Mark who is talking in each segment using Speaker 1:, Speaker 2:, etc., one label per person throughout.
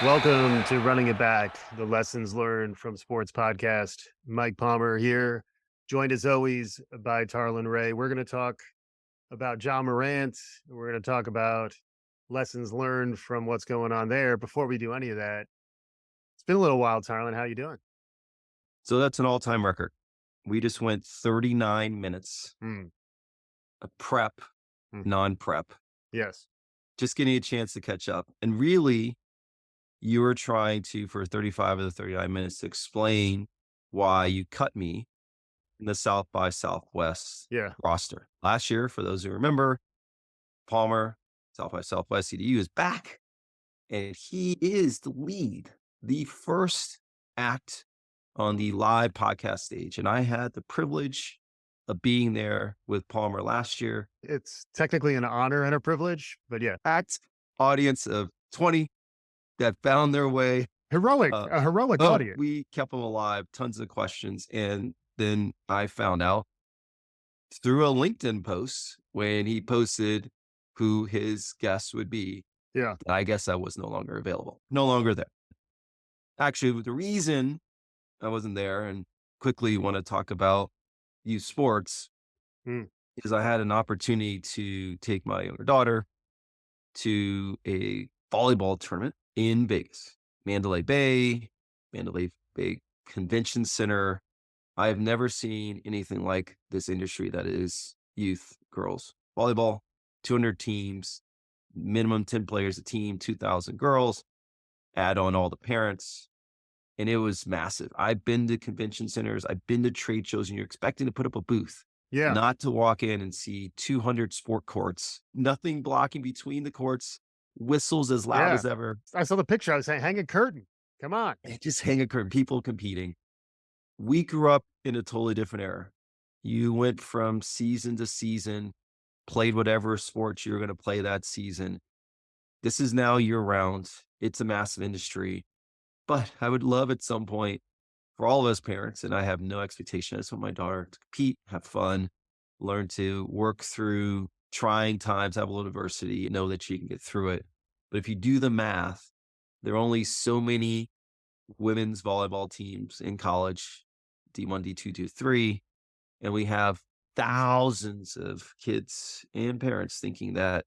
Speaker 1: Welcome to Running It Back, the lessons learned from sports podcast. Mike Palmer here, joined as always by Tarlin Ray. We're going to talk about Ja Morant. We're going to talk about lessons learned from what's going on there. Before we do any of that, it's been a little while, Tarlin. How you doing?
Speaker 2: So that's an all-time record. We just went 39 minutes of prep, non-prep,
Speaker 1: Yes.
Speaker 2: just getting a chance to catch up. And really, you were trying to, for 35 of the 39 minutes, to explain why you cut me in the South by Southwest
Speaker 1: Yeah.
Speaker 2: roster. Last year, for those who remember, Palmer, South by Southwest EDU is back. And he is the lead, the first act on the live podcast stage. And I had the privilege of being there with Palmer last year.
Speaker 1: It's technically an honor and a privilege, but yeah.
Speaker 2: Packed audience of 20 that found their way.
Speaker 1: A heroic audience.
Speaker 2: We kept them alive, tons of questions. And then I found out through a LinkedIn post when he posted who his guest would be.
Speaker 1: Yeah.
Speaker 2: I guess I was no longer available, no longer there. Actually, the reason I wasn't there, and quickly want to talk about youth sports, is I had an opportunity to take my younger daughter to a volleyball tournament in Vegas, Mandalay Bay Convention Center. I have never seen anything like this industry that is youth girls volleyball, 200 teams, minimum 10 players a team, 2,000 girls, add on all the parents. And it was massive. I've been to convention centers. I've been to trade shows, and you're expecting to put up a booth.
Speaker 1: Yeah.
Speaker 2: Not to walk in and see 200 sport courts, nothing blocking between the courts, whistles as loud as ever.
Speaker 1: I saw the picture. I was saying, hang a curtain. Come on.
Speaker 2: Just hang a curtain, people competing. We grew up in a totally different era. You went from season to season, played whatever sports you were going to play that season. This is now year round. It's a massive industry. But I would love at some point for all of us parents, and I have no expectation. I just want my daughter to compete, have fun, learn to work through trying times, have a little adversity, know that she can get through it. But if you do the math, there are only so many women's volleyball teams in college, D1, D2, D3, and we have thousands of kids and parents thinking that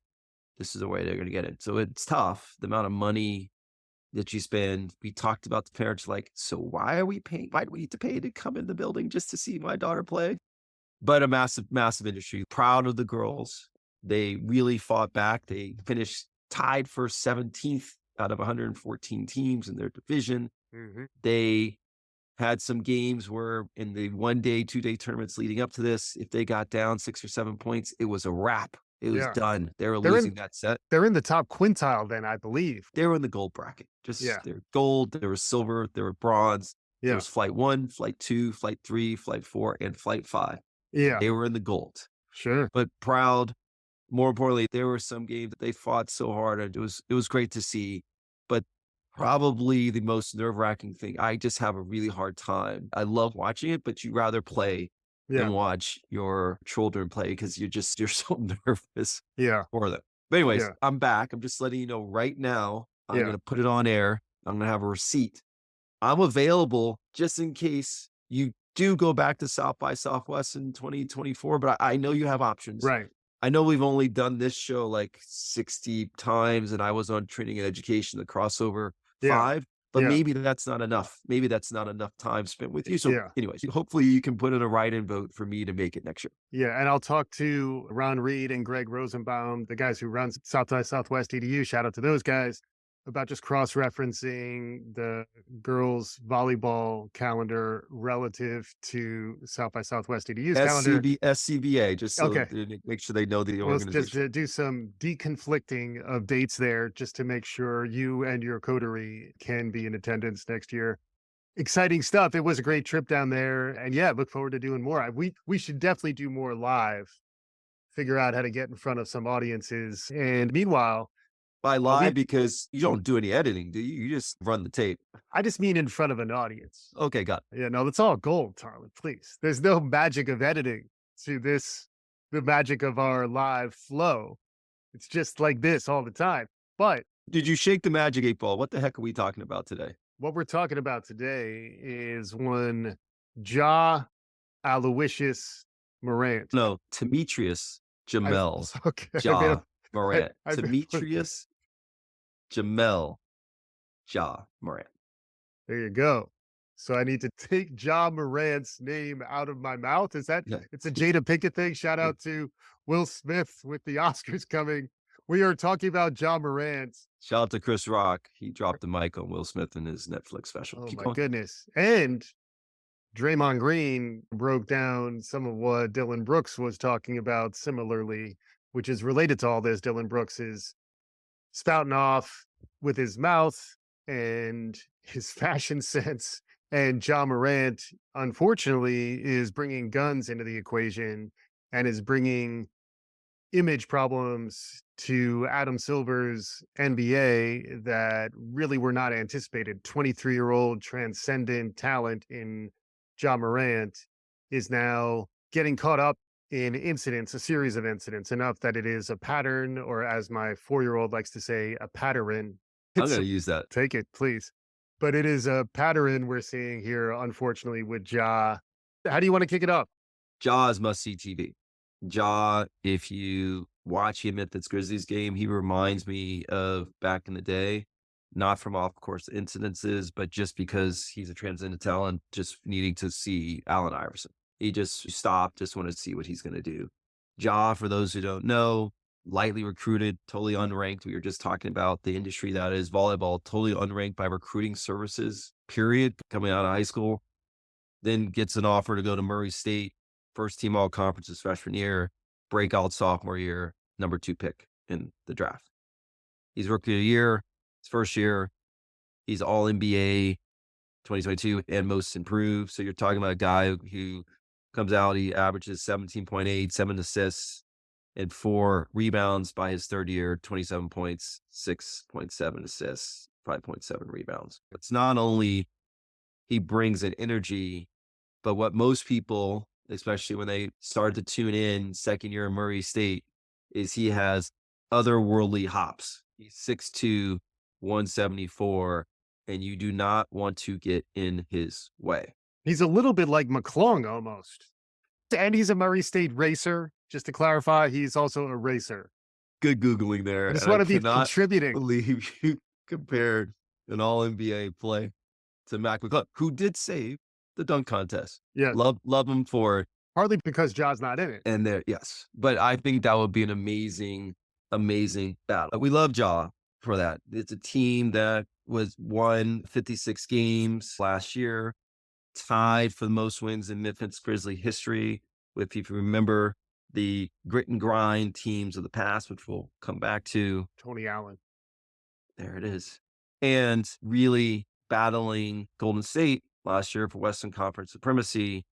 Speaker 2: this is the way they're going to get it. So it's tough, the amount of money that you spend. We talked about the parents like, so why are we paying? Why do we need to pay to come in the building just to see my daughter play? But a massive, massive industry. Proud of the girls. They really fought back. They finished tied for 17th out of 114 teams in their division. They had some games where in the 1 day, 2 day tournaments leading up to this, if they got down 6 or 7 points, it was a wrap. It was done. They were losing that set.
Speaker 1: They're in the top quintile then, I believe.
Speaker 2: They were in the gold bracket. They're gold, there was silver, there were bronze. There was flight 1, flight 2, flight 3, flight 4, and flight 5.
Speaker 1: Yeah.
Speaker 2: They were in the gold.
Speaker 1: Sure.
Speaker 2: But proud. More importantly, there were some games that they fought so hard. And it was great to see. But probably the most nerve-wracking thing, I just have a really hard time. I love watching it, but you rather play than watch your children play because you're so nervous for them. But anyways, I'm back. I'm just letting you know right now, I'm going to put it on air. I'm going to have a receipt. I'm available just in case you do go back to South by Southwest in 2024, but I know you have options.
Speaker 1: Right.
Speaker 2: I know we've only done this show like 60 times, and I was on Training and Education, the crossover 5. But maybe that's not enough. Maybe that's not enough time spent with you. So anyways, hopefully you can put in a write-in vote for me to make it next year.
Speaker 1: Yeah. And I'll talk to Ron Reed and Greg Rosenbaum, the guys who run South by Southwest EDU. Shout out to those guys about just cross-referencing the girls volleyball calendar relative to South by Southwest EDU's calendar.
Speaker 2: SCBA, just so make sure they know the organization.
Speaker 1: Just to do some deconflicting of dates there, just to make sure you and your coterie can be in attendance next year. Exciting stuff. It was a great trip down there. And look forward to doing more. We should definitely do more live, figure out how to get in front of some audiences. And meanwhile,
Speaker 2: by live, because you don't do any editing, do you? You just run the tape.
Speaker 1: I just mean in front of an audience.
Speaker 2: Okay, got it.
Speaker 1: Yeah, no, that's all gold, Tarlin, please. There's no magic of editing to this, the magic of our live flow. It's just like this all the time. But
Speaker 2: Did you shake the magic 8 ball? What the heck are we talking about today?
Speaker 1: What we're talking about today is one Ja Aloysius Morant.
Speaker 2: No, Demetrius
Speaker 1: I
Speaker 2: Jamel
Speaker 1: okay,
Speaker 2: Ja Morant.
Speaker 1: I made a
Speaker 2: Demetrius Jamel Ja Morant.
Speaker 1: there you go. So I need to take Ja Morant's name out of my mouth. Is that
Speaker 2: Yeah.
Speaker 1: it's a Jada Pinkett thing? Shout out to Will Smith with the Oscars coming. We are talking about Ja Morant.
Speaker 2: Shout out to Chris Rock. He dropped the mic on Will Smith in his Netflix special.
Speaker 1: Oh
Speaker 2: Keep
Speaker 1: my
Speaker 2: going.
Speaker 1: goodness. And Draymond Green broke down some of what Dylan Brooks was talking about similarly, which is related to all this. Dylan Brooks is spouting off with his mouth and his fashion sense. And Ja Morant, unfortunately, is bringing guns into the equation and is bringing image problems to Adam Silver's NBA that really were not anticipated. 23-year-old transcendent talent in Ja Morant is now getting caught up in incidents, a series of incidents, enough that it is a pattern, or as my 4-year-old likes to say, a pattern.
Speaker 2: I'm
Speaker 1: It's
Speaker 2: going
Speaker 1: a,
Speaker 2: to use that.
Speaker 1: take it, please. But it is a pattern we're seeing here, unfortunately, with Ja. How do you want to kick it up?
Speaker 2: Ja is must see TV. Ja, if you watch him at this Grizzlies game, he reminds me of back in the day, not from off course incidences, but just because he's a transcendent talent, just needing to see Allen Iverson. He just stopped, just want to see what he's going to do. Ja, for those who don't know, lightly recruited, totally unranked. We were just talking about the industry that is volleyball, totally unranked by recruiting services, period, coming out of high school. Then gets an offer to go to Murray State, first team all conference his freshman year, breakout sophomore year, number 2 pick in the draft. He's rookie of the year, his first year. He's all NBA 2022 and most improved. So you're talking about a guy who comes out, he averages 17.8, 7 assists, and 4 rebounds by his third year, 27 points, 6.7 assists, 5.7 rebounds. It's not only he brings an energy, but what most people, especially when they start to tune in second year in Murray State, is he has otherworldly hops. He's 6'2", 174, and you do not want to get in his way.
Speaker 1: He's a little bit like McClung almost. And he's a Murray State racer. Just to clarify, he's also a racer.
Speaker 2: Good Googling there.
Speaker 1: I just
Speaker 2: And
Speaker 1: want
Speaker 2: I
Speaker 1: to be
Speaker 2: cannot
Speaker 1: contributing.
Speaker 2: believe you compared an all NBA play to Mac McClung, who did save the dunk contest.
Speaker 1: Yeah,
Speaker 2: Love him for it.
Speaker 1: partly because Ja's not in it.
Speaker 2: And there, yes. But I think that would be an amazing, amazing battle. We love Ja for that. It's a team that won 56 games last year, tied for the most wins in Memphis Grizzly history. If you remember the grit and grind teams of the past, which we'll come back to.
Speaker 1: Tony Allen.
Speaker 2: There it is. And really battling Golden State last year for Western Conference supremacy.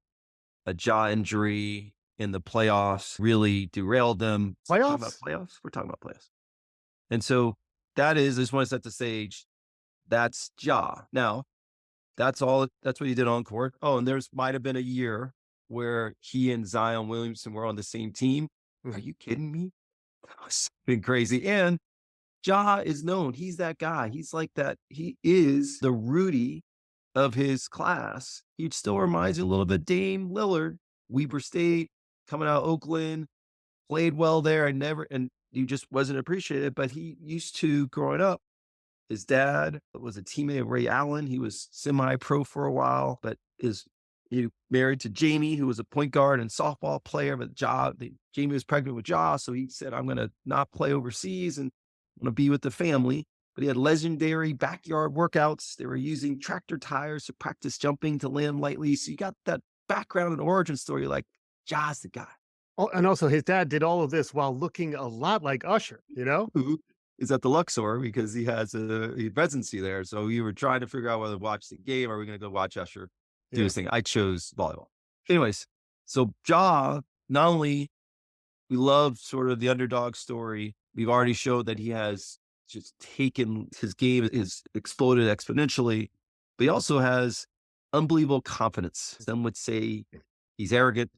Speaker 2: A Ja injury in the playoffs really derailed them. Talking about
Speaker 1: Playoffs?
Speaker 2: playoffs? We're talking about playoffs. And so that is, I just want to set the stage. That's Ja. Now, that's all. That's what he did on court. Oh, and there's might have been a year where he and Zion Williamson were on the same team. Are you kidding me? That was been crazy. And Ja is known. He's that guy. He's like that. He is the Rudy of his class. He still reminds you a little bit Dame Lillard, Weber State, coming out of Oakland, played well there. And you just wasn't appreciated, but he used to growing up. His dad was a teammate of Ray Allen. He was semi-pro for a while, but he married to Jamie, who was a point guard and softball player. But Jamie was pregnant with Ja, so he said, "I'm going to not play overseas and I'm going to be with the family." But he had legendary backyard workouts. They were using tractor tires to practice jumping to land lightly. So you got that background and origin story. Like Ja's the guy.
Speaker 1: Oh, and also his dad did all of this while looking a lot like Usher, you know?
Speaker 2: Who is at the Luxor because he has a residency there. So we were trying to figure out whether to watch the game or are we going to go watch Usher do his thing. I chose volleyball. Anyways, so Ja, not only we love sort of the underdog story, we've already showed that he has just taken his game is exploded exponentially, but he also has unbelievable confidence. Some would say he's arrogant.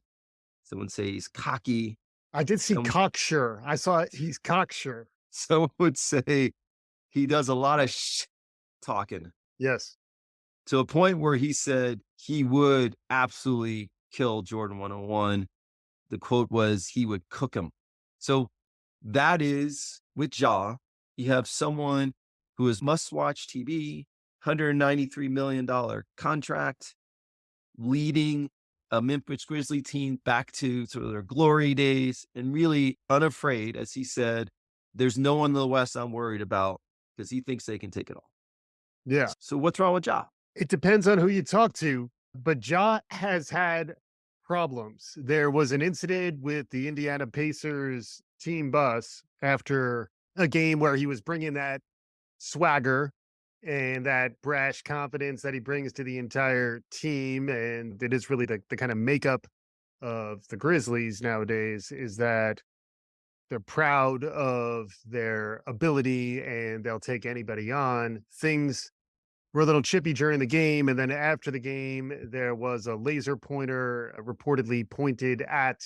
Speaker 2: Some would say he's cocky.
Speaker 1: I did see
Speaker 2: Some-
Speaker 1: cocksure. I saw it. He's cocksure.
Speaker 2: Some would say he does a lot of talking
Speaker 1: Yes.
Speaker 2: to a point where he said he would absolutely kill Jordan 101. The quote was, he would cook him. So that is with Ja. You have someone who is must-watch TV, $193 million contract, leading a Memphis Grizzly team back to sort of their glory days, and really unafraid, as he said, there's no one in the West I'm worried about because he thinks they can take it all.
Speaker 1: Yeah.
Speaker 2: So what's wrong with Ja?
Speaker 1: It depends on who you talk to, but Ja has had problems. There was an incident with the Indiana Pacers team bus after a game where he was bringing that swagger and that brash confidence that he brings to the entire team. And it is really the kind of makeup of the Grizzlies nowadays is that they're proud of their ability and they'll take anybody on. Things were a little chippy during the game. And then after the game, there was a laser pointer reportedly pointed at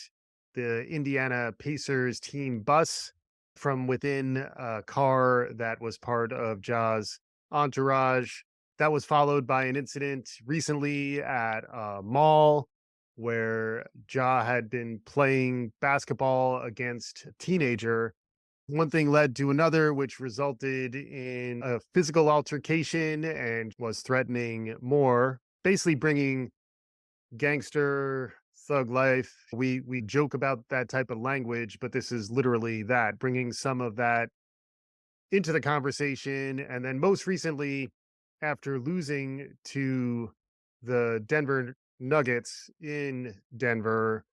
Speaker 1: the Indiana Pacers team bus from within a car that was part of Ja's entourage. That was followed by an incident recently at a mall where Ja had been playing basketball against a teenager. One thing led to another, which resulted in a physical altercation and was threatening more, basically bringing gangster thug life. We joke about that type of language, but this is literally that, bringing some of that into the conversation. And then most recently, after losing to the Denver Nuggets in Denver,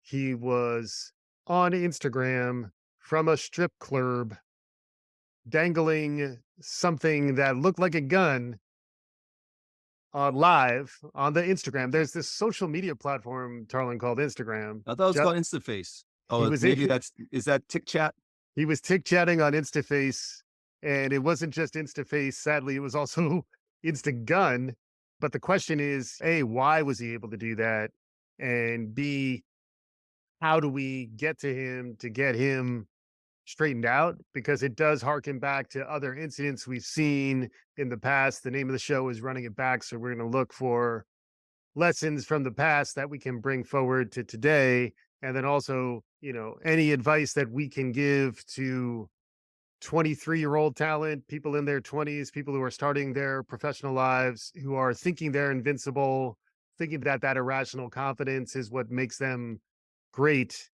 Speaker 1: he was on Instagram from a strip club dangling something that looked like a gun on live on the Instagram. There's this social media platform, Tarlin, called Instagram.
Speaker 2: I thought it was
Speaker 1: Ju-
Speaker 2: called InstaFace.
Speaker 1: He
Speaker 2: Oh,
Speaker 1: was
Speaker 2: maybe is that Tick Chat?
Speaker 1: he was tick chatting on InstaFace, and it wasn't just InstaFace. Sadly, it was also Instagun. But the question is, A, why was he able to do that? And B, how do we get to him to get him straightened out? Because it does harken back to other incidents we've seen in the past. The name of the show is Running It Back. So we're going to look for lessons from the past that we can bring forward to today. And then also, any advice that we can give to 23-year-old talent, people in their 20s, people who are starting their professional lives, who are thinking they're invincible, thinking that that irrational confidence is what makes them great.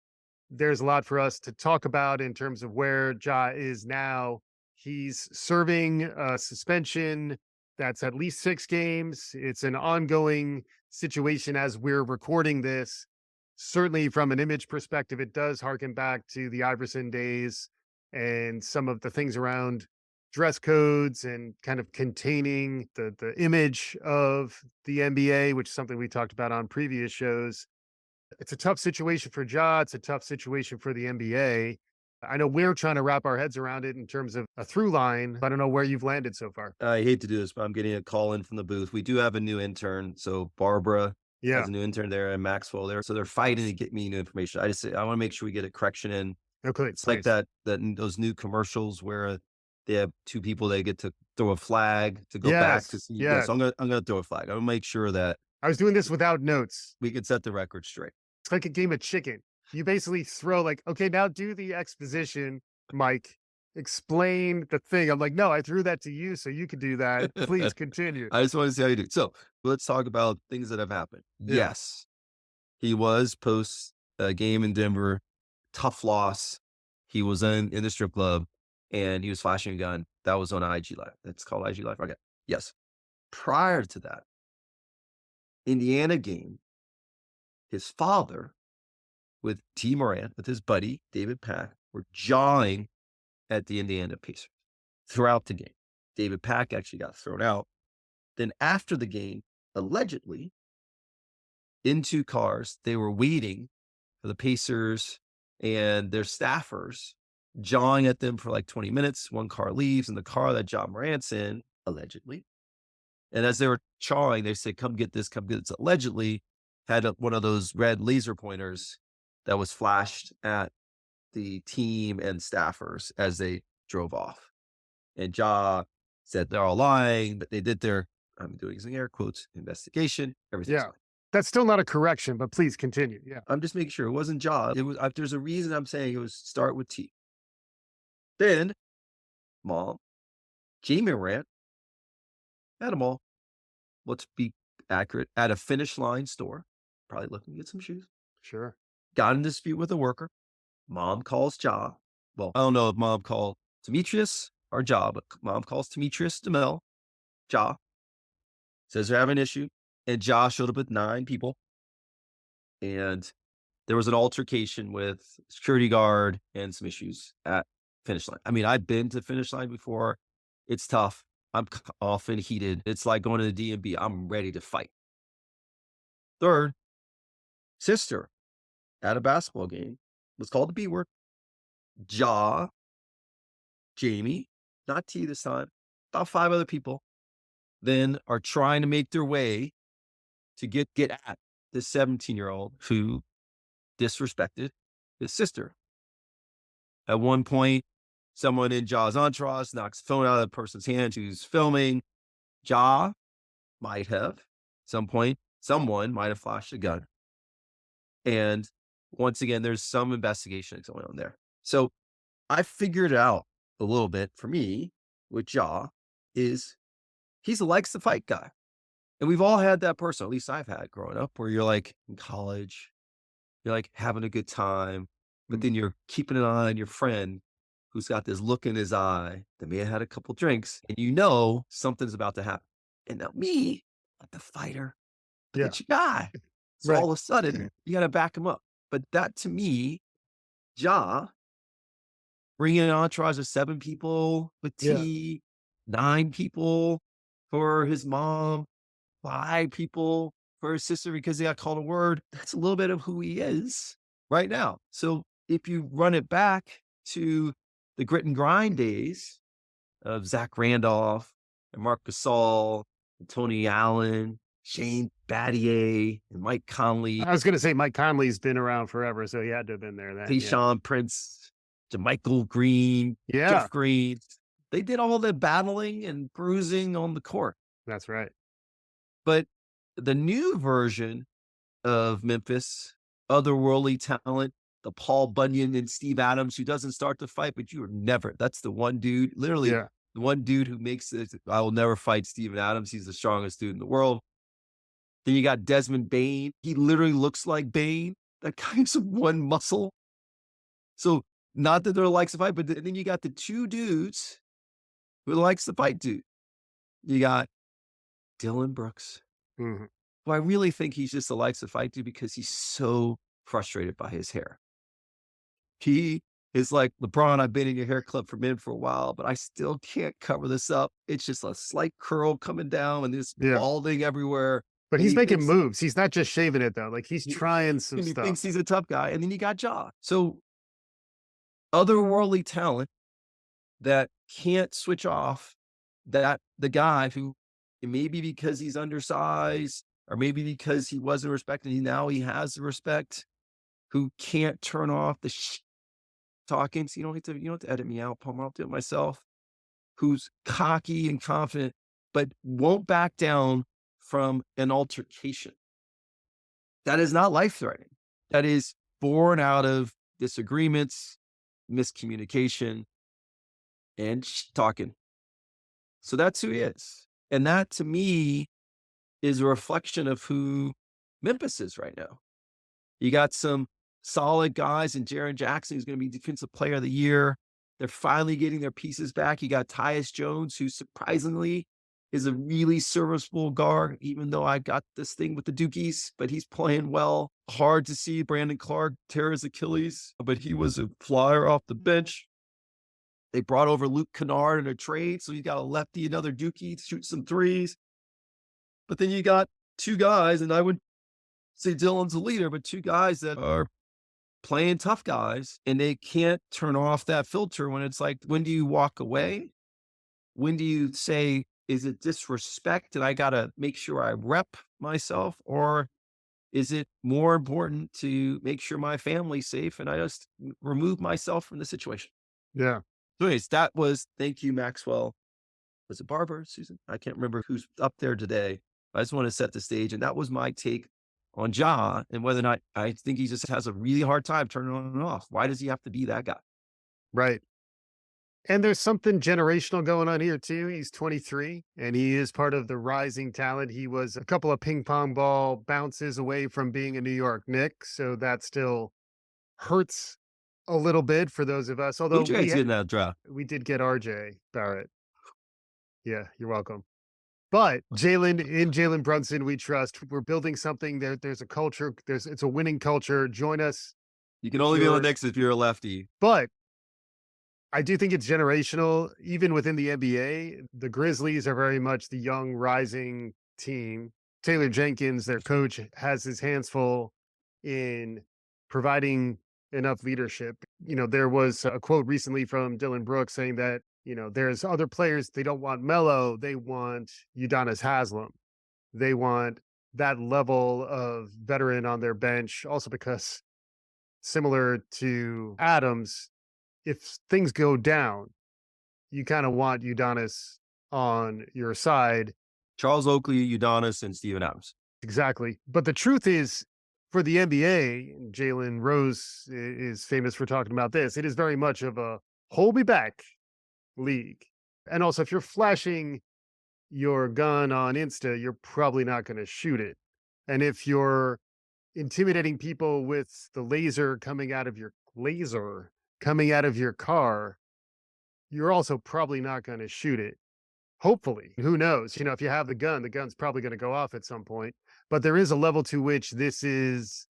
Speaker 1: There's a lot for us to talk about in terms of where Ja is now. He's serving a suspension that's at least 6 games. It's an ongoing situation as we're recording this. Certainly, from an image perspective, it does harken back to the Iverson days and some of the things around dress codes and kind of containing the image of the NBA, which is something we talked about on previous shows. It's a tough situation for Ja. It's a tough situation for the NBA. I know we're trying to wrap our heads around it in terms of a through line. I don't know where you've landed so far.
Speaker 2: I hate to do this, but I'm getting a call in from the booth. We do have a new intern. So Barbara
Speaker 1: Yeah.
Speaker 2: has a new intern there and Maxwell there. So they're fighting to get me new information. I want to make sure we get a correction in.
Speaker 1: Okay.
Speaker 2: It's like
Speaker 1: Please.
Speaker 2: those new commercials where they have two people, they get to throw a flag to go back to
Speaker 1: Yes.
Speaker 2: see. Yeah,
Speaker 1: Yes.
Speaker 2: so I'm gonna throw a flag. I'm gonna make sure that
Speaker 1: I was doing this without notes.
Speaker 2: we can set the record straight.
Speaker 1: It's like a game of chicken. You basically throw like, okay, now do the exposition, Mike. Explain the thing. I'm like, no, I threw that to you, so you could do that. Please continue.
Speaker 2: I just want to see how you do. So let's talk about things that have happened.
Speaker 1: Yeah.
Speaker 2: Yes, he was post a game in Denver, tough loss. He was in the strip club and he was flashing a gun. That was on IG Live. That's called IG Live. Okay. Yes. Prior to that, Indiana game, his father with T. Morant, with his buddy, David Pack, were jawing at the Indiana Pacers throughout the game. David Pack actually got thrown out. Then after the game, allegedly, in two cars, they were waiting for the Pacers and their staffers, jawing at them for like 20 minutes. One car leaves, and the car that Ja Morant's in, allegedly. And as they were jawing, they said, come get this, come get this. Allegedly had one of those red laser pointers that was flashed at the team and staffers as they drove off. And Ja said they're all lying, but they did their, I'm doing some air quotes, investigation. Everything's
Speaker 1: Yeah.
Speaker 2: fine.
Speaker 1: That's still not a correction, but please continue. Yeah.
Speaker 2: I'm just making sure it wasn't Ja. It was, there's a reason I'm saying it was start with T. Then mom, Ja Morant, at a mall, let's be accurate, at a Finish Line store, probably looking to get some shoes,
Speaker 1: Sure.
Speaker 2: got in a dispute with a worker. Mom calls Ja. Well, I don't know if mom called Demetrius or Ja, but mom calls Demetrius DeMel. Ja says they're having an issue. And Ja showed up with 9 people. And there was an altercation with security guard and some issues at Finish Line. I mean, I've been to Finish Line before. It's tough. I'm often heated. It's like going to the DMV. I'm ready to fight. Third, sister at a basketball game was called the B word. Ja, Jamie, not T this time, about 5 other people, then are trying to make their way to get at this 17-year-old who disrespected his sister. At one point, someone in Ja's entourage knocks the phone out of the person's hand who's filming. Ja might have, at some point, someone might have flashed a gun. And once again, there's some investigation going on there. So I figured out a little bit for me with Ja is he's a likes to fight guy. And we've all had that person, at least I've had growing up, where you're like in college, you're like having a good time, but then you're keeping an eye on your friend who's got this look in his eye that may have had a couple drinks, and you know something's about to happen. And now me, like the fighter,
Speaker 1: Yeah.
Speaker 2: it's your guy. So
Speaker 1: Right.
Speaker 2: all of a sudden, you got to back him up. But that to me, Ja, bringing an entourage of 7 people with
Speaker 1: Yeah.
Speaker 2: T, 9 people for his mom, 5 people for his sister because they got called a word. That's a little bit of who he is right now. So if you run it back to the grit and grind days of Zach Randolph and Marc Gasol and Tony Allen, Shane Battier and Mike Conley,
Speaker 1: I was going to say Mike Conley's been around forever, so he had to have been there then. Yeah.
Speaker 2: Tayshaun Prince, JaMychal Green,
Speaker 1: Yeah.
Speaker 2: Jeff Green, they did all the battling and bruising on the court.
Speaker 1: That's right.
Speaker 2: But the new version of Memphis, otherworldly talent, the Paul Bunyan and Steve Adams, who doesn't start the fight, but you are never, that's the one dude, literally
Speaker 1: Yeah.
Speaker 2: the one dude who makes it, I will never fight Steven Adams. He's the strongest dude in the world. Then you got Desmond Bane. He literally looks like Bane. That guy's one muscle. So not that they're likes to fight, but then you got the 2 dudes who likes to fight dude. You got Dylan Brooks,
Speaker 1: Mhm.
Speaker 2: who I really think he's just a likes to fight dude because he's so frustrated by his hair. He is like, LeBron, I've been in your hair club for men for a while, but I still can't cover this up. It's just a slight curl coming down and this
Speaker 1: Yeah.
Speaker 2: balding everywhere.
Speaker 1: But
Speaker 2: And
Speaker 1: he's
Speaker 2: he
Speaker 1: making
Speaker 2: thinks-
Speaker 1: moves. He's not just shaving it though. Like he's trying some
Speaker 2: and he
Speaker 1: stuff.
Speaker 2: thinks he's a tough guy. And then you got Ja. So otherworldly talent that can't switch off that the guy who maybe because he's undersized or maybe because he wasn't respected, now he has the respect, who can't turn off the talking. So you don't have to edit me out, Palmer. I'll do it myself. Who's cocky and confident, but won't back down from an altercation. That is not life-threatening. That is born out of disagreements, miscommunication, and talking. So that's who he is. And that to me is a reflection of who Memphis is right now. You got some solid guys and Jaren Jackson, who's going to be defensive player of the year. They're finally getting their pieces back. You got Tyus Jones, who surprisingly is a really serviceable guard, even though I got this thing with the Dukies, but he's playing well. Hard to see Brandon Clark tear his Achilles, but he was a flyer off the bench. They brought over Luke Kennard in a trade, so you got a lefty, another Dookie to shoot some threes. But then you got 2 guys, and I would say Dylan's a leader, but 2 guys that are playing tough guys, and they can't turn off that filter when it's like, when do you walk away? When do you say, is it disrespect and I got to make sure I rep myself? Or is it more important to make sure my family's safe and I just remove myself from the situation?
Speaker 1: Yeah.
Speaker 2: So anyways, that was thank you, Maxwell. Was it Barbara, Susan? I can't remember who's up there today. I just want to set the stage. And that was my take on Ja and whether or not I think he just has a really hard time turning on and off. Why does he have to be that guy?
Speaker 1: Right. And there's something generational going on here too. He's 23 and he is part of the rising talent. He was a couple of ping pong ball bounces away from being a New York Knick. So that still hurts a little bit for those of us. Although
Speaker 2: Who'd you guys get in that draft?
Speaker 1: we did get RJ Barrett. Yeah, you're welcome. But Jalen Brunson, we trust. We're building something there. There's a culture. It's a winning culture. Join us.
Speaker 2: You can
Speaker 1: If
Speaker 2: only be on the
Speaker 1: you're,
Speaker 2: Knicks if you're a lefty.
Speaker 1: but I do think it's generational. Even within the NBA, the Grizzlies are very much the young rising team. Taylor Jenkins, their coach, has his hands full in providing enough leadership. There was a quote recently from Dylan Brooks saying that, there's other players, they don't want Melo, they want Udonis Haslam. They want that level of veteran on their bench. Also because similar to Adams, if things go down, you kind of want Udonis on your side.
Speaker 2: Charles Oakley, Udonis, and Steven Adams.
Speaker 1: Exactly. But the truth is, for the NBA, and Jalen Rose is famous for talking about this, it is very much of a hold me back league. And also, if you're flashing your gun on Insta, you're probably not going to shoot it. And if you're intimidating people with the laser coming out of your car, you're also probably not going to shoot it. Hopefully, who knows? If you have the gun's probably going to go off at some point. But there is a level to which this is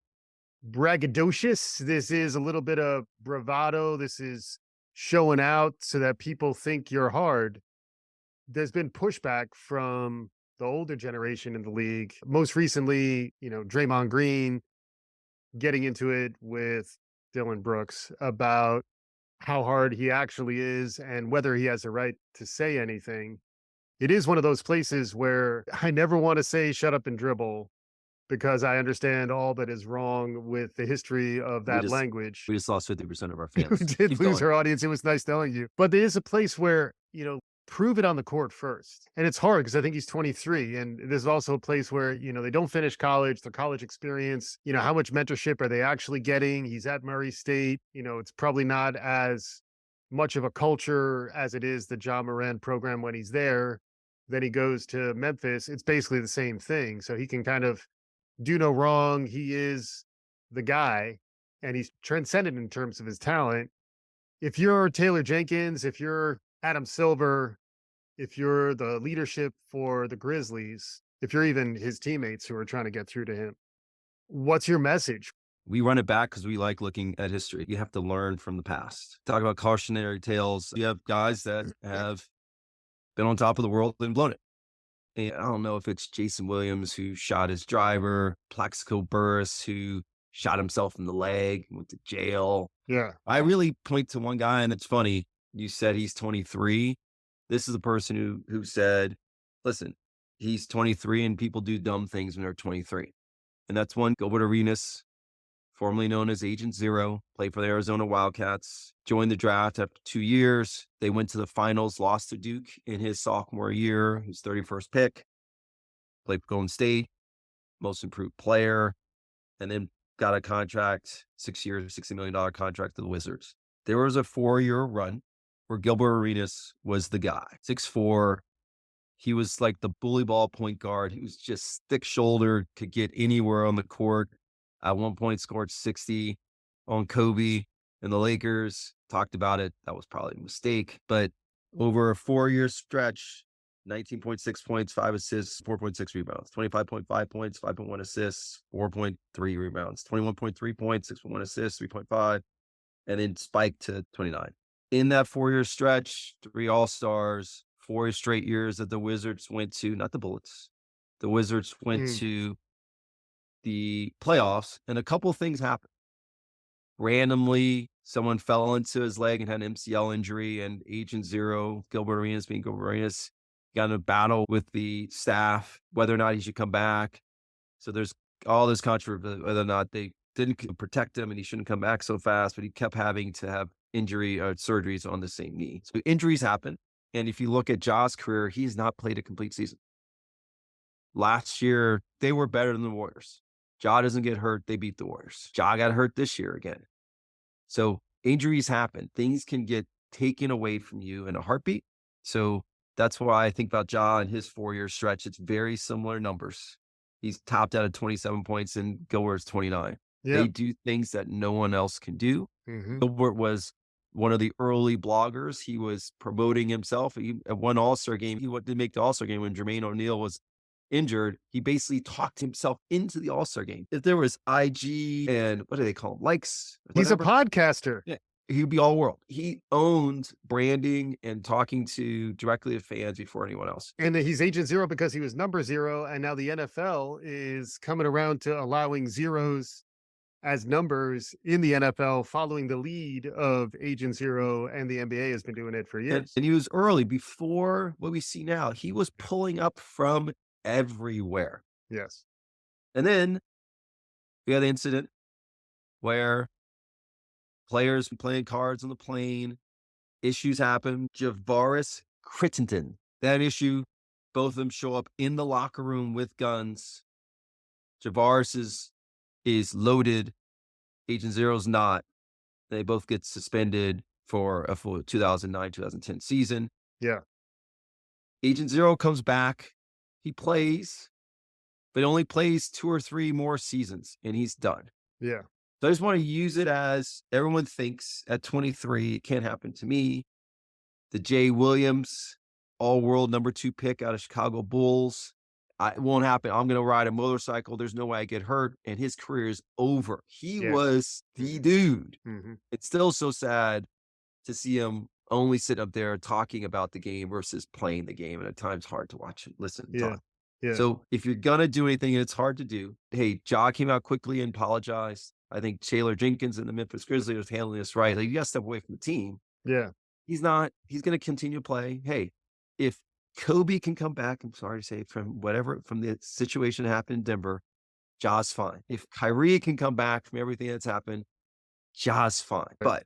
Speaker 1: braggadocious. This is a little bit of bravado. This is showing out so that people think you're hard. There's been pushback from the older generation in the league. Most recently, Draymond Green getting into it with Dylan Brooks about how hard he actually is and whether he has a right to say anything. It is one of those places where I never want to say shut up and dribble because I understand all that is wrong with the history of
Speaker 2: We
Speaker 1: that
Speaker 2: just
Speaker 1: language.
Speaker 2: we just lost 50% of our
Speaker 1: We
Speaker 2: fans.
Speaker 1: did
Speaker 2: Keep
Speaker 1: lose
Speaker 2: going.
Speaker 1: our audience. It was nice knowing you. But there is a place where, prove it on the court first. And it's hard because I think he's 23. And there's also a place where, they don't finish college, their college experience, how much mentorship are they actually getting? He's at Murray State. It's probably not as much of a culture as it is the Ja Morant program when he's there. Then he goes to Memphis. It's basically the same thing. So he can kind of do no wrong. He is the guy and he's transcendent in terms of his talent. If you're Taylor Jenkins, if you're Adam Silver, if you're the leadership for the Grizzlies, if you're even his teammates who are trying to get through to him, what's your message?
Speaker 2: We run it back because we like looking at history. You have to learn from the past. Talk about cautionary tales. You have guys that have been on top of the world and blown it. And I don't know if it's Jason Williams who shot his driver, Plaxico Burress who shot himself in the leg, went to jail.
Speaker 1: Yeah.
Speaker 2: I really point to one guy, and it's funny. You said he's 23. This is a person who said, listen, he's 23 and people do dumb things when they're 23. And that's one Gilbert Arenas, formerly known as Agent Zero, played for the Arizona Wildcats, joined the draft after 2 years. They went to the finals, lost to Duke in his sophomore year, his 31st pick, played for Golden State, most improved player, and then got a contract, 6 years, $60 million contract to the Wizards. There was a 4-year run where Gilbert Arenas was the guy, 6'4". He was like the bully ball point guard. He was just thick-shouldered, could get anywhere on the court. At one point, scored 60 on Kobe and the Lakers. Talked about it. That was probably a mistake. But over a 4-year stretch, 19.6 points, 5 assists, 4.6 rebounds, 25.5 points, 5.1 assists, 4.3 rebounds, 21.3 points, 6.1 assists, 3.5, and then spiked to 29. In that 4-year stretch, 3 All-Stars, 4 straight years that the Wizards went to, not the Bullets, the Wizards went to the playoffs, and a couple of things happened. Randomly, someone fell into his leg and had an MCL injury, and Agent Zero, Gilbert Arenas being Gilbert Arenas, got in a battle with the staff, whether or not he should come back. So there's all this controversy, whether or not they didn't protect him and he shouldn't come back so fast, but he kept having to have injury or surgeries on the same knee. So injuries happen. And if you look at Ja's career, he's not played a complete season. Last year, they were better than the Warriors. Ja doesn't get hurt. They beat the Warriors. Ja got hurt this year again. So injuries happen. Things can get taken away from you in a heartbeat. So that's why I think about Ja and his 4-year stretch. It's very similar numbers. He's topped out at 27 points and Gilbert's 29.
Speaker 1: Yeah.
Speaker 2: They do things that no one else can do.
Speaker 1: Mm-hmm.
Speaker 2: Gilbert was one of the early bloggers. He was promoting himself. At one All-Star game, he didn't make the All-Star game when Jermaine O'Neal was injured. He basically talked himself into the All-Star game. If there was IG and what do they call them? Likes.
Speaker 1: He's a
Speaker 2: whatever,
Speaker 1: podcaster.
Speaker 2: Yeah, he'd be all world. He owned branding and talking directly to fans before anyone else.
Speaker 1: And he's agent zero because he was number 0. And now the NFL is coming around to allowing zeros as numbers in the NFL, following the lead of agent zero. And the NBA has been doing it for years.
Speaker 2: And he was early before what we see now. He was pulling up from everywhere.
Speaker 1: Yes.
Speaker 2: And then we had the incident where players were playing cards on the plane. Issues happen. Javaris Crittenton. That issue, both of them show up in the locker room with guns. Javaris is loaded. Agent Zero's not. They both get suspended for a full 2009-2010 season.
Speaker 1: Yeah.
Speaker 2: Agent Zero comes back. He plays, but only plays 2 or 3 more seasons, and he's done.
Speaker 1: Yeah.
Speaker 2: So I just want to use it as everyone thinks at 23, it can't happen to me. The Jay Williams, all-world number 2 pick out of Chicago Bulls. It won't happen. I'm going to ride a motorcycle. There's no way I get hurt. And his career is over. He was the dude.
Speaker 1: Mm-hmm.
Speaker 2: It's still so sad to see him only sit up there talking about the game versus playing the game. And at times hard to watch and listen and talk.
Speaker 1: Yeah.
Speaker 2: So if you're going to do anything and it's hard to do, hey, Ja came out quickly and apologized. I think Taylor Jenkins and the Memphis Grizzlies was handling this right. Like, you got to step away from the team.
Speaker 1: Yeah.
Speaker 2: He's not. He's going to continue to play. Hey, if Kobe can come back, I'm sorry to say, from the situation that happened in Denver, Ja's fine. If Kyrie can come back from everything that's happened, Ja's fine. But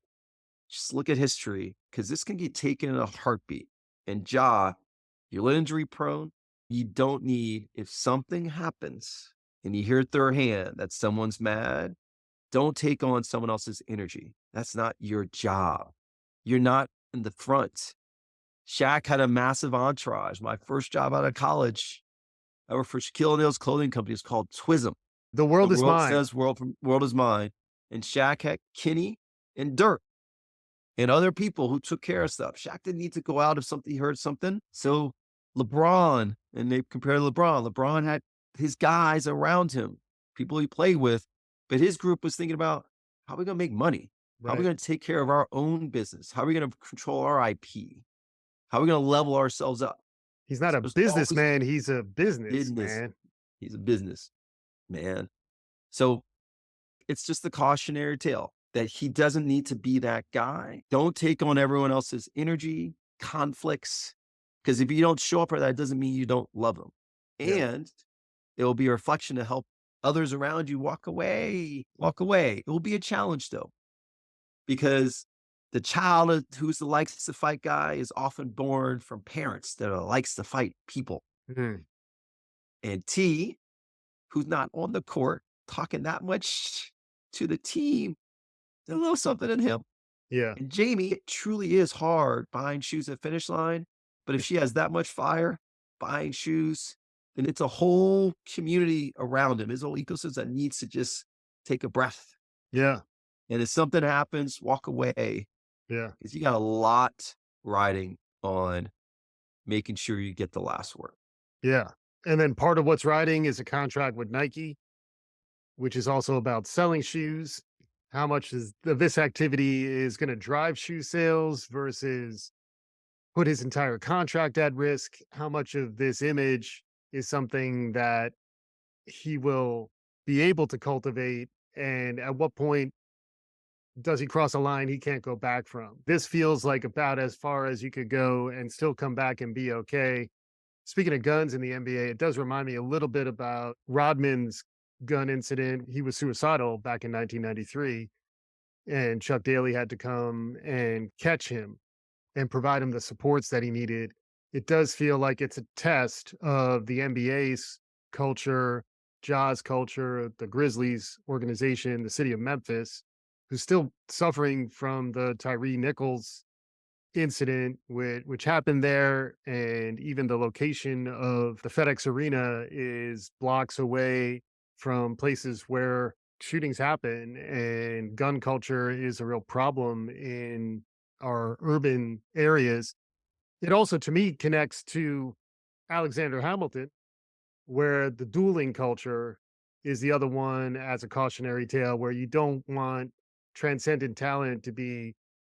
Speaker 2: just look at history, because this can get taken in a heartbeat. And Ja, you're injury prone. You don't need, if something happens and you hear at their hand that someone's mad, don't take on someone else's energy. That's not your job. You're not in the front. Shaq had a massive entourage. My first job out of college, I worked for Shaquille O'Neal's clothing company. It's called Twism.
Speaker 1: The world is mine.
Speaker 2: Says world is mine. And Shaq had Kenny and Dirk and other people who took care of stuff. Shaq didn't need to go out if he heard something. So LeBron, and they compared LeBron. LeBron had his guys around him, people he played with, but his group was thinking about, how are we going to make money? How are we going to take care of our own business? How are we going to control our IP? How are we going to level ourselves up?
Speaker 1: He's not a businessman. He's a businessman.
Speaker 2: He's a business man. So it's just the cautionary tale that he doesn't need to be that guy. Don't take on everyone else's energy, conflicts, because if you don't show up for that, it doesn't mean you don't love them. And it will be a reflection to help others around you walk away. It will be a challenge, though, because the child who's the likes to fight guy is often born from parents that are likes to fight people.
Speaker 1: Mm-hmm.
Speaker 2: And T, who's not on the court talking that much to the team, there's a little something in him.
Speaker 1: Yeah.
Speaker 2: And Jamie, it truly is hard buying shoes at finish line. But if she has that much fire buying shoes, then it's a whole community around him. His whole ecosystem that needs to just take a breath.
Speaker 1: Yeah.
Speaker 2: And if something happens, walk away.
Speaker 1: Yeah.
Speaker 2: Because you got a lot riding on making sure you get the last word.
Speaker 1: Yeah. And then part of what's riding is a contract with Nike, which is also about selling shoes. How much of this activity is going to drive shoe sales versus put his entire contract at risk? How much of this image is something that he will be able to cultivate? And at what point does he cross a line he can't go back from? This feels like about as far as you could go and still come back and be okay. Speaking of guns in the NBA, it does remind me a little bit about Rodman's gun incident. He was suicidal back in 1993. and Chuck Daly had to come and catch him and provide him the supports that he needed. It does feel like it's a test of the NBA's culture, Ja's culture, the Grizzlies organization, the city of Memphis, who's still suffering from the Tyree Nichols incident, which happened there. And even the location of the FedEx Arena is blocks away from places where shootings happen. And gun culture is a real problem in our urban areas. It also, to me, connects to Alexander Hamilton, where the dueling culture is the other one as a cautionary tale, where you don't want transcendent talent to be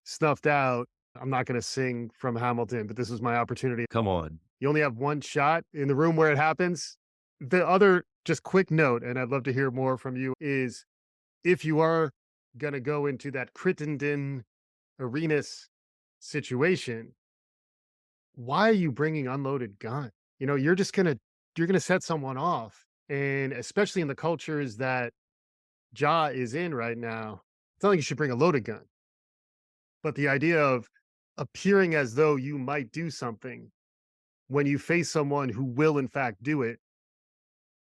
Speaker 1: snuffed out. I'm not going to sing from Hamilton, but this was my opportunity.
Speaker 2: Come on.
Speaker 1: You only have one shot in the room where it happens. The other, just quick note, and I'd love to hear more from you, is if you are going to go into that Crittenden Arenas situation, why are you bringing unloaded gun? You're just you're gonna set someone off, and especially in the cultures that Ja is in right now, it's not like you should bring a loaded gun. But the idea of appearing as though you might do something when you face someone who will in fact do it,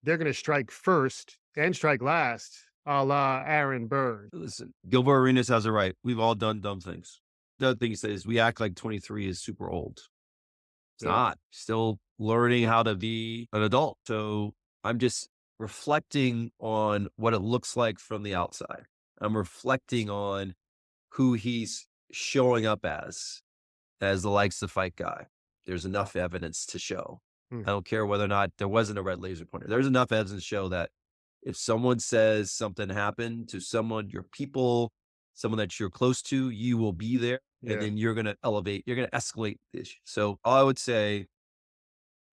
Speaker 1: they're gonna strike first and strike last, a la Aaron Burr.
Speaker 2: Listen, Gilbert Arenas has it right. We've all done dumb things. The other thing he says, we act like 23 is super old. It's
Speaker 1: Yeah.
Speaker 2: not. Still learning how to be an adult. So I'm just reflecting on what it looks like from the outside. I'm reflecting on who he's showing up as the likes the fight guy. There's enough evidence to show.
Speaker 1: Mm.
Speaker 2: I don't care whether or not there wasn't a red laser pointer. There's enough evidence to show that if someone says something happened to someone, your people, someone that you're close to, you will be there. And
Speaker 1: Yeah.
Speaker 2: then you're going to elevate, you're going to escalate the issue. So all I would say,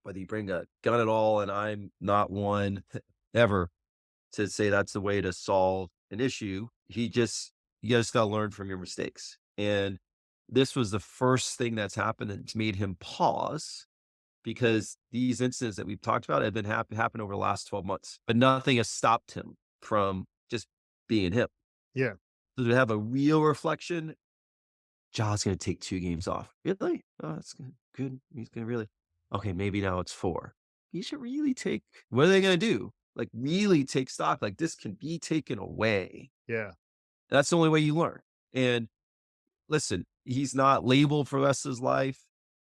Speaker 2: whether you bring a gun at all, and I'm not one ever to say that's the way to solve an issue. You just got to learn from your mistakes. And this was the first thing that's happened that's made him pause because these incidents that we've talked about have been happen over the last 12 months, but nothing has stopped him from just being him.
Speaker 1: Yeah.
Speaker 2: So to have a real reflection, Ja's going to take 2 games off. Really? Oh, that's good. Good. He's going to really. Okay, maybe now it's 4. He should really take. What are they going to do? Like really take stock. Like this can be taken away.
Speaker 1: Yeah.
Speaker 2: That's the only way you learn. And listen, he's not labeled for the rest of his life.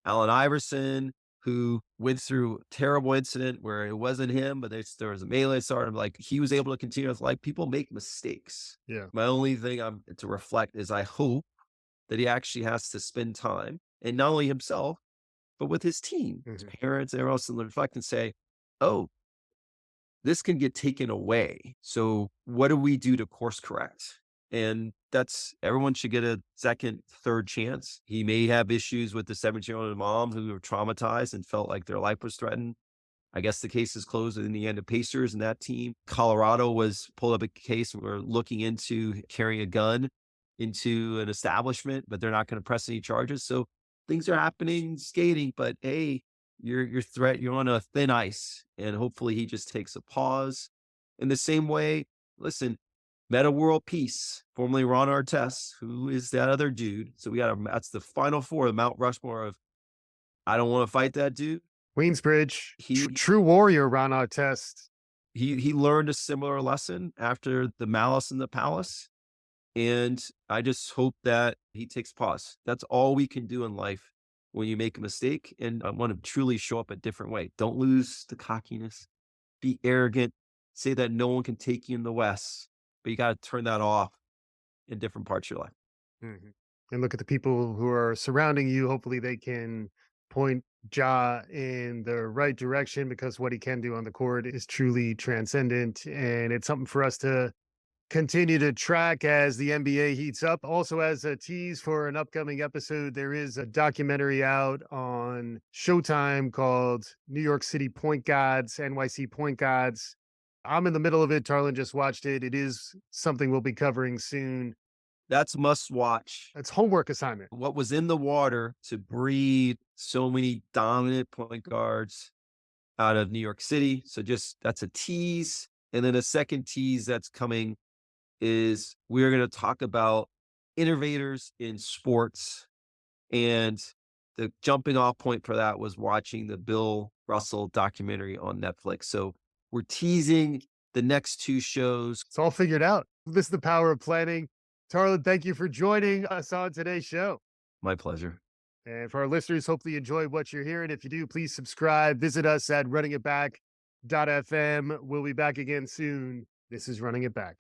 Speaker 2: Allen Iverson, who went through a terrible incident where it wasn't him, but there was a melee sergeant, like he was able to continue with life. People make mistakes.
Speaker 1: Yeah.
Speaker 2: My only thing I'm to reflect is I hope that he actually has to spend time, and not only himself, but with his team, his
Speaker 1: Mhm.
Speaker 2: parents, everyone else, to reflect and say, "Oh, this can get taken away. So what do we do to course correct?" And that's everyone should get a second, third chance. He may have issues with the 17-year-old mom who were traumatized and felt like their life was threatened. I guess the case is closed in the end of Pacers and that team. Colorado was pulled up a case where we're looking into carrying a gun into an establishment, but they're not going to press any charges. So things are happening, skating, but hey, you're on a thin ice, and hopefully he just takes a pause. In the same way, listen, Meta World Peace, formerly Ron Artest, who is that other dude? So that's the final 4, the Mount Rushmore of I don't want to fight that dude.
Speaker 1: Queensbridge,
Speaker 2: He
Speaker 1: true warrior, Ron Artest.
Speaker 2: he learned a similar lesson after the Malice in the Palace. And I just hope that he takes pause. That's all we can do in life when you make a mistake. And I want to truly show up a different way. Don't lose the cockiness, be arrogant, say that no one can take you in the West, but you got to turn that off in different parts of your life.
Speaker 1: Mhm. And look at the people who are surrounding you. Hopefully, they can point Ja in the right direction because what he can do on the court is truly transcendent. And it's something for us to continue to track as the NBA heats up. Also, as a tease for an upcoming episode, there is a documentary out on Showtime called New York City Point Gods, NYC Point Gods. I'm in the middle of it. Tarlin just watched it. It is something we'll be covering soon.
Speaker 2: That's must watch.
Speaker 1: It's homework assignment.
Speaker 2: What was in the water to breed so many dominant point guards out of New York City. So just that's a tease. And then a second tease that's coming is we're going to talk about innovators in sports. And the jumping off point for that was watching the Bill Russell documentary on Netflix. So we're teasing the next two shows.
Speaker 1: It's all figured out. This is the power of planning. Tarlin, thank you for joining us on today's show.
Speaker 2: My pleasure.
Speaker 1: And for our listeners, hopefully you enjoyed what you're hearing. If you do, please subscribe. Visit us at runningitback.fm. We'll be back again soon. This is Running It Back.